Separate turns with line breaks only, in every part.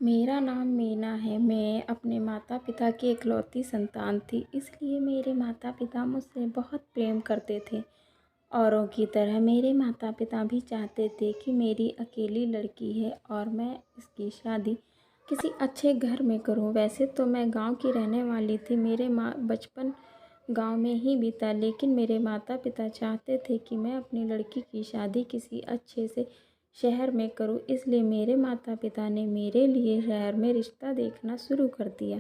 मेरा नाम मीना है। मैं अपने माता-पिता की इकलौती संतान थी, इसलिए मेरे माता-पिता मुझसे बहुत प्रेम करते थे। औरों की तरह मेरे माता-पिता भी चाहते थे कि मेरी अकेली लड़की है और मैं इसकी शादी किसी अच्छे घर में करूं। वैसे तो मैं गांव की रहने वाली थी, मेरे बचपन गांव में ही बीता, लेकिन मेरे माता-पिता चाहते थे कि मैं अपनी लड़की की शादी किसी अच्छे से शहर में करूं। इसलिए मेरे माता-पिता ने मेरे लिए शहर में रिश्ता देखना शुरू कर दिया।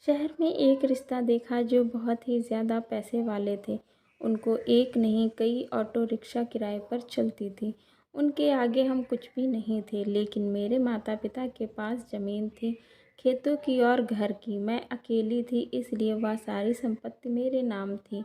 शहर में एक रिश्ता देखा जो बहुत ही ज़्यादा पैसे वाले थे। उनको एक नहीं कई ऑटो रिक्शा किराए पर चलती थी। उनके आगे हम कुछ भी नहीं थे, लेकिन मेरे माता पिता के पास ज़मीन थी, खेतों की और घर की। मैं अकेली थी, इसलिए वह सारी संपत्ति मेरे नाम थी।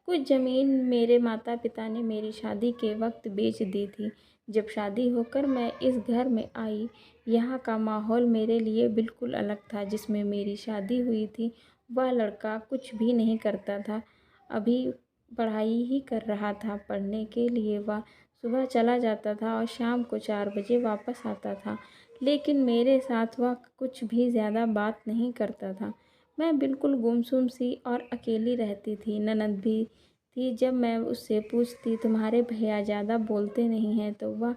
कुछ ज़मीन मेरे माता पिता ने मेरी शादी के वक्त बेच दी थी। जब शादी होकर मैं इस घर में आई, यहाँ का माहौल मेरे लिए बिल्कुल अलग था। जिसमें मेरी शादी हुई थी वह लड़का कुछ भी नहीं करता था, अभी पढ़ाई ही कर रहा था। पढ़ने के लिए वह सुबह चला जाता था और शाम को 4 बजे वापस आता था, लेकिन मेरे साथ वह कुछ भी ज़्यादा बात नहीं करता था। मैं बिल्कुल गुमसुम सी और अकेली रहती थी। ननद भी थी। जब मैं उससे पूछती तुम्हारे भैया ज़्यादा बोलते नहीं हैं, तो वह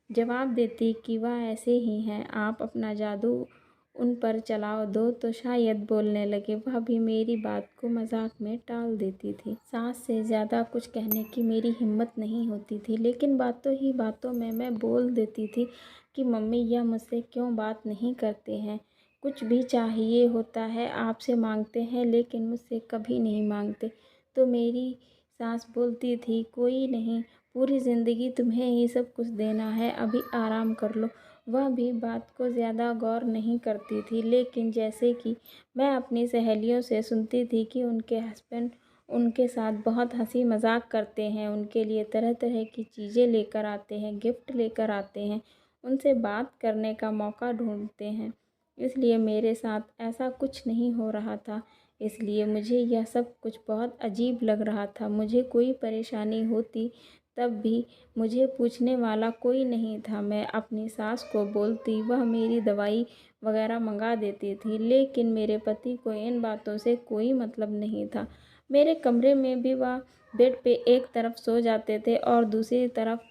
जवाब देती कि वह ऐसे ही हैं, आप अपना जादू उन पर चलाओ दो तो शायद बोलने लगे। वह भी मेरी बात को मजाक में टाल देती थी। सास से ज़्यादा कुछ कहने की मेरी हिम्मत नहीं होती थी, लेकिन बातों ही बातों में मैं बोल देती थी कि मम्मी यह मुझसे क्यों बात नहीं करते हैं। कुछ भी चाहिए होता है आपसे मांगते हैं, लेकिन मुझसे कभी नहीं मांगते। तो मेरी सास बोलती थी कोई नहीं, पूरी ज़िंदगी तुम्हें ही सब कुछ देना है, अभी आराम कर लो। वह भी बात को ज़्यादा गौर नहीं करती थी, लेकिन जैसे कि मैं अपनी सहेलियों से सुनती थी कि उनके हस्बैंड उनके साथ बहुत हंसी मजाक करते हैं, उनके लिए तरह तरह की चीज़ें लेकर आते हैं, गिफ्ट लेकर आते हैं, उनसे बात करने का मौका ढूंढते हैं। इसलिए मेरे साथ ऐसा कुछ नहीं हो रहा था, इसलिए मुझे यह सब कुछ बहुत अजीब लग रहा था। मुझे कोई परेशानी होती तब भी मुझे पूछने वाला कोई नहीं था। मैं अपनी सास को बोलती, वह मेरी दवाई वगैरह मंगा देती थी, लेकिन मेरे पति को इन बातों से कोई मतलब नहीं था। मेरे कमरे में भी वह बेड पे एक तरफ सो जाते थे और दूसरी तरफ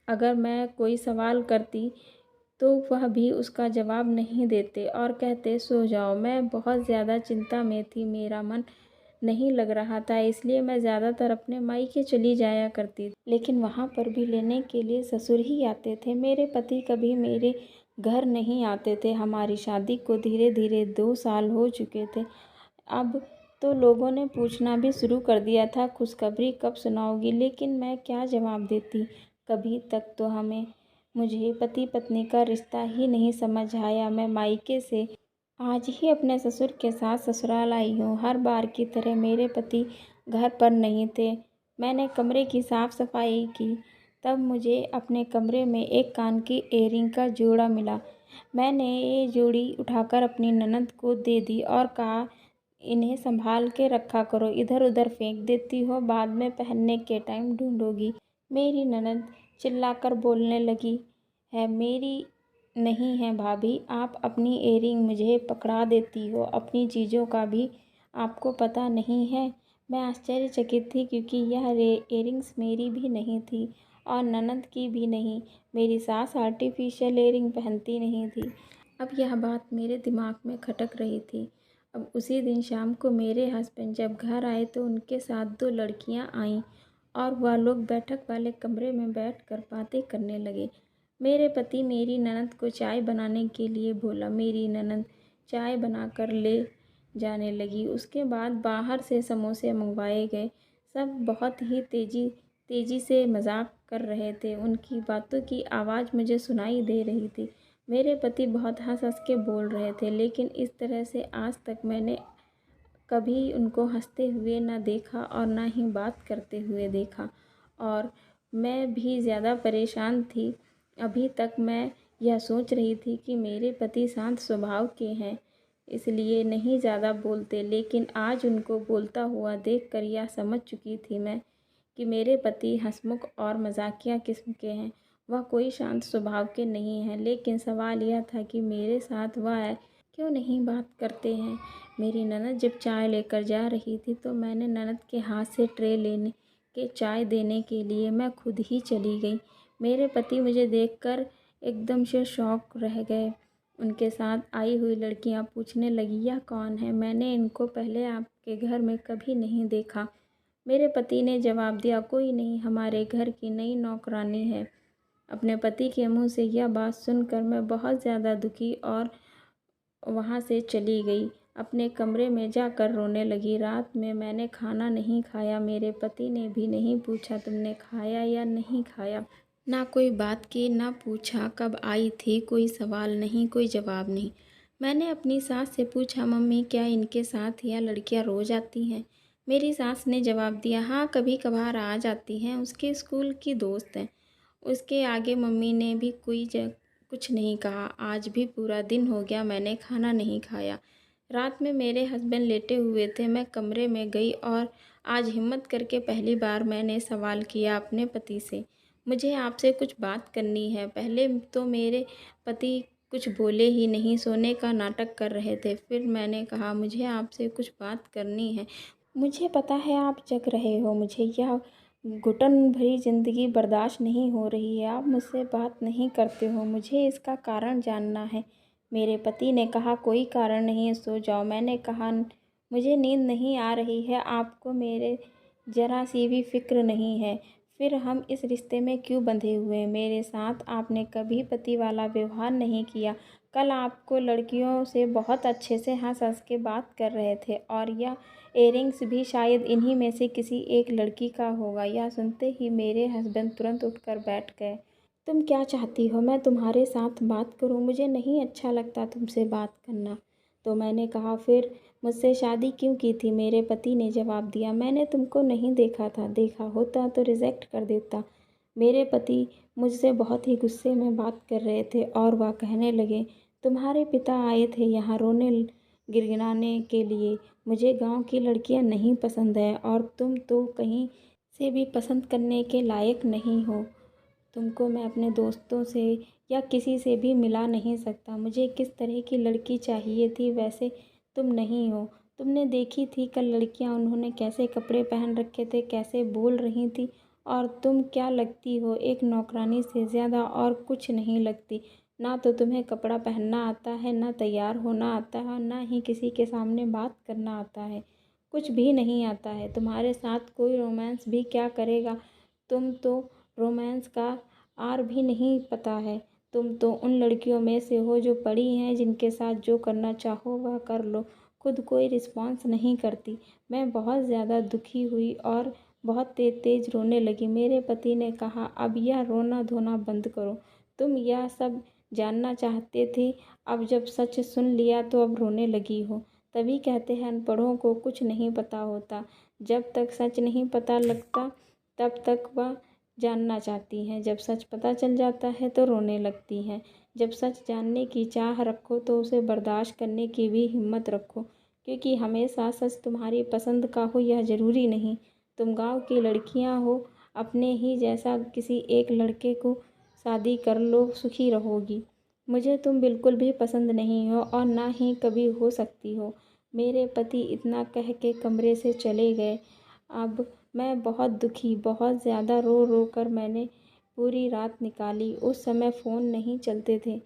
अगर मैं कोई सवाल करती तो वह भी उसका जवाब नहीं देते और कहते सो जाओ। मैं बहुत ज़्यादा चिंता में थी, मेरा मन नहीं लग रहा था, इसलिए मैं ज़्यादातर अपने मायके चली जाया करती थी, लेकिन वहाँ पर भी लेने के लिए ससुर ही आते थे। मेरे पति कभी मेरे घर नहीं आते थे। हमारी शादी को धीरे धीरे 2 साल हो चुके थे। अब तो लोगों ने पूछना भी शुरू कर दिया था खुशखबरी कब सुनाओगी, लेकिन मैं क्या जवाब देती। कभी तक तो मुझे पति पत्नी का रिश्ता ही नहीं समझ आया। मैं मायके से आज ही अपने ससुर के साथ ससुराल आई हूँ। हर बार की तरह मेरे पति घर पर नहीं थे। मैंने कमरे की साफ सफाई की, तब मुझे अपने कमरे में एक कान की इयररिंग का जोड़ा मिला। मैंने ये जोड़ी उठाकर अपनी ननद को दे दी और कहा इन्हें संभाल के रखा करो, इधर उधर फेंक देती हो, बाद में पहनने के टाइम ढूंढोगी। मेरी ननद चिल्लाकर बोलने लगी है मेरी नहीं है भाभी, आप अपनी इयररिंग मुझे पकड़ा देती हो, अपनी चीज़ों का भी आपको पता नहीं है। मैं आश्चर्यचकित थी, क्योंकि यह इयररिंग्स मेरी भी नहीं थी और ननद की भी नहीं। मेरी सास आर्टिफिशियल इयररिंग पहनती नहीं थी। अब यह बात मेरे दिमाग में खटक रही थी। अब उसी दिन शाम को मेरे हस्बैंड जब घर आए तो उनके साथ 2 लड़कियां आईं और वह लोग बैठक वाले कमरे में बैठकर बातें करने लगे। मेरे पति मेरी ननद को चाय बनाने के लिए बोला। मेरी ननद चाय बनाकर ले जाने लगी। उसके बाद बाहर से समोसे मंगवाए गए। सब बहुत ही तेज़ी से मजाक कर रहे थे। उनकी बातों की आवाज़ मुझे सुनाई दे रही थी। मेरे पति बहुत हंस हंस के बोल रहे थे, लेकिन इस तरह से आज तक मैंने कभी उनको हंसते हुए ना देखा और ना ही बात करते हुए देखा। और मैं भी ज़्यादा परेशान थी। अभी तक मैं यह सोच रही थी कि मेरे पति शांत स्वभाव के हैं, इसलिए नहीं ज़्यादा बोलते, लेकिन आज उनको बोलता हुआ देखकर यह समझ चुकी थी मैं कि मेरे पति हंसमुख और मजाकिया किस्म के हैं। वह कोई शांत स्वभाव के नहीं हैं, लेकिन सवाल यह था कि मेरे साथ वह क्यों नहीं बात करते हैं। मेरी ननद जब चाय लेकर जा रही थी तो मैंने ननद के हाथ से ट्रे लेने के चाय देने के लिए मैं खुद ही चली गई। मेरे पति मुझे देखकर एकदम से शॉक रह गए। उनके साथ आई हुई लड़कियां पूछने लगी, यह कौन है? मैंने इनको पहले आपके घर में कभी नहीं देखा। मेरे पति ने जवाब दिया, कोई नहीं, हमारे घर की नई नौकरानी है। अपने पति के मुंह से यह बात सुनकर मैं बहुत ज़्यादा दुखी और वहाँ से चली गई। अपने कमरे में जाकर रोने लगी। रात में मैंने खाना नहीं खाया। मेरे पति ने भी नहीं पूछा तुमने खाया या नहीं खाया। ना कोई बात की, ना पूछा कब आई थी। कोई सवाल नहीं, कोई जवाब नहीं। मैंने अपनी सास से पूछा, मम्मी क्या इनके साथ यह लड़कियां रोज आती हैं? मेरी सास ने जवाब दिया, हाँ कभी कभार आ जाती हैं, उसके स्कूल की दोस्त हैं। उसके आगे मम्मी ने भी कुछ नहीं कहा। आज भी पूरा दिन हो गया मैंने खाना नहीं खाया। रात में मेरे हस्बैंड लेटे हुए थे। मैं कमरे में गई और आज हिम्मत करके पहली बार मैंने सवाल किया अपने पति से, मुझे आपसे कुछ बात करनी है। पहले तो मेरे पति कुछ बोले ही नहीं, सोने का नाटक कर रहे थे। फिर मैंने कहा, मुझे आपसे कुछ बात करनी है। मुझे पता है आप जग रहे हो, मुझे यह घुटन भरी ज़िंदगी बर्दाश्त नहीं हो रही है। आप मुझसे बात नहीं करते हो, मुझे इसका कारण जानना है। मेरे पति ने कहा, कोई कारण नहीं है, सो जाओ। मैंने कहा, मुझे नींद नहीं आ रही है, आपको मेरे ज़रा सी भी फ़िक्र नहीं है। फिर हम इस रिश्ते में क्यों बंधे हुए हैं? मेरे साथ आपने कभी पति वाला व्यवहार नहीं किया। कल आपको लड़कियों से बहुत अच्छे से हंस हंस के बात कर रहे थे और यह इयररिंग्स भी शायद इन्हीं में से किसी एक लड़की का होगा। यह सुनते ही मेरे हस्बैंड तुरंत उठकर बैठ गए। तुम क्या चाहती हो मैं तुम्हारे साथ बात करूं? मुझे नहीं अच्छा लगता तुमसे बात करना। तो मैंने कहा, फिर मुझसे शादी क्यों की थी? मेरे पति ने जवाब दिया, मैंने तुमको नहीं देखा था, देखा होता तो रिजेक्ट कर देता। मेरे पति मुझसे बहुत ही गुस्से में बात कर रहे थे और वह कहने लगे, तुम्हारे पिता आए थे यहाँ रोने गिड़गिड़ाने के लिए। मुझे गांव की लड़कियां नहीं पसंद है और तुम तो कहीं से भी पसंद करने के लायक नहीं हो। तुमको मैं अपने दोस्तों से या किसी से भी मिला नहीं सकता। मुझे किस तरह की लड़की चाहिए थी वैसे तुम नहीं हो। तुमने देखी थी कल लड़कियां, उन्होंने कैसे कपड़े पहन रखे थे, कैसे बोल रही थी, और तुम क्या लगती हो? एक नौकरानी से ज़्यादा और कुछ नहीं लगती। ना तो तुम्हें कपड़ा पहनना आता है, ना तैयार होना आता है, ना ही किसी के सामने बात करना आता है। कुछ भी नहीं आता है। तुम्हारे साथ कोई रोमांस भी क्या करेगा? तुम तो रोमांस का आर भी नहीं पता है। तुम तो उन लड़कियों में से हो जो पढ़ी हैं, जिनके साथ जो करना चाहो वह कर लो, खुद कोई रिस्पॉन्स नहीं करती। मैं बहुत ज़्यादा दुखी हुई और बहुत तेज तेज रोने लगी। मेरे पति ने कहा, अब यह रोना धोना बंद करो। तुम यह सब जानना चाहते थे, अब जब सच सुन लिया तो अब रोने लगी हो। तभी कहते हैं अनपढ़ों को कुछ नहीं पता होता। जब तक सच नहीं पता लगता तब तक वह जानना चाहती हैं, जब सच पता चल जाता है तो रोने लगती हैं। जब सच जानने की चाह रखो तो उसे बर्दाश्त करने की भी हिम्मत रखो, क्योंकि हमेशा सच तुम्हारी पसंद का हो यह ज़रूरी नहीं। तुम गांव की लड़कियां हो, अपने ही जैसा किसी एक लड़के को शादी कर लो, सुखी रहोगी। मुझे तुम बिल्कुल भी पसंद नहीं हो और ना ही कभी हो सकती हो। मेरे पति इतना कह के कमरे से चले गए। अब मैं बहुत दुखी, बहुत ज़्यादा रो रो कर मैंने पूरी रात निकाली। उस समय फ़ोन नहीं चलते थे,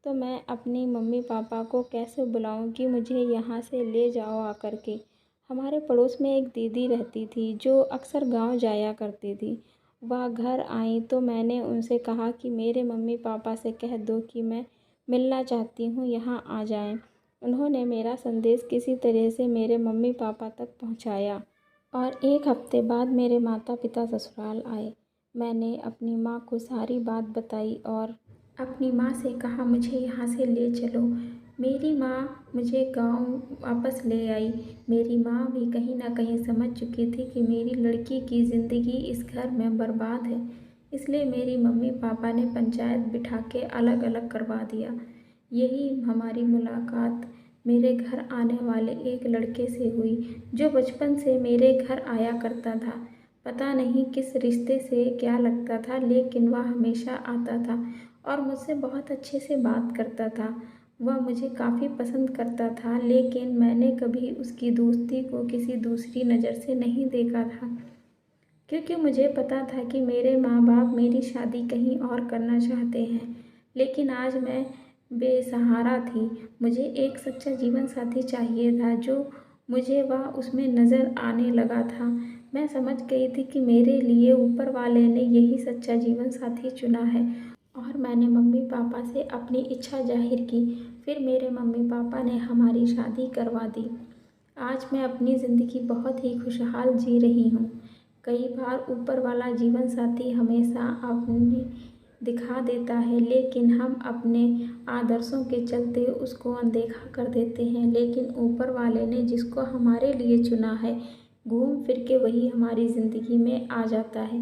तो मैं अपनी मम्मी पापा को कैसे बुलाऊं कि मुझे यहाँ से ले जाओ आकर के। हमारे पड़ोस में एक दीदी रहती थी जो अक्सर गांव जाया करती थी। वह घर आई तो मैंने उनसे कहा कि मेरे मम्मी पापा से कह दो कि मैं मिलना चाहती हूँ, यहाँ आ जाएं। उन्होंने मेरा संदेश किसी तरह से मेरे मम्मी पापा तक पहुँचाया और एक हफ्ते बाद मेरे माता पिता ससुराल आए। मैंने अपनी माँ को सारी बात बताई और अपनी माँ से कहा, मुझे यहाँ से ले चलो। मेरी माँ मुझे गांव वापस ले आई। मेरी माँ भी कहीं ना कहीं समझ चुकी थी कि मेरी लड़की की ज़िंदगी इस घर में बर्बाद है, इसलिए मेरी मम्मी पापा ने पंचायत बिठा के अलग अलग करवा दिया। यही हमारी मुलाकात मेरे घर आने वाले एक लड़के से हुई जो बचपन से मेरे घर आया करता था। पता नहीं किस रिश्ते से क्या लगता था, लेकिन वह हमेशा आता था और मुझसे बहुत अच्छे से बात करता था। वह मुझे काफ़ी पसंद करता था, लेकिन मैंने कभी उसकी दोस्ती को किसी दूसरी नज़र से नहीं देखा था, क्योंकि मुझे पता था कि मेरे माँ बाप मेरी शादी कहीं और करना चाहते हैं। लेकिन आज मैं बेसहारा थी। मुझे एक सच्चा जीवन साथी चाहिए था, जो मुझे वह उसमें नज़र आने लगा था। मैं समझ गई थी कि मेरे लिए ऊपर वाले ने यही सच्चा जीवन साथी चुना है, और मैंने मम्मी पापा से अपनी इच्छा जाहिर की। फिर मेरे मम्मी पापा ने हमारी शादी करवा दी। आज मैं अपनी ज़िंदगी बहुत ही खुशहाल जी रही हूँ। कई बार ऊपर वाला जीवन साथी हमेशा अपने दिखा देता है, लेकिन हम अपने आदर्शों के चलते उसको अनदेखा कर देते हैं। लेकिन ऊपर वाले ने जिसको हमारे लिए चुना है, घूम फिर के वही हमारी ज़िंदगी में आ जाता है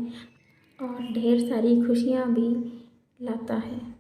और ढेर सारी खुशियाँ भी लाता है।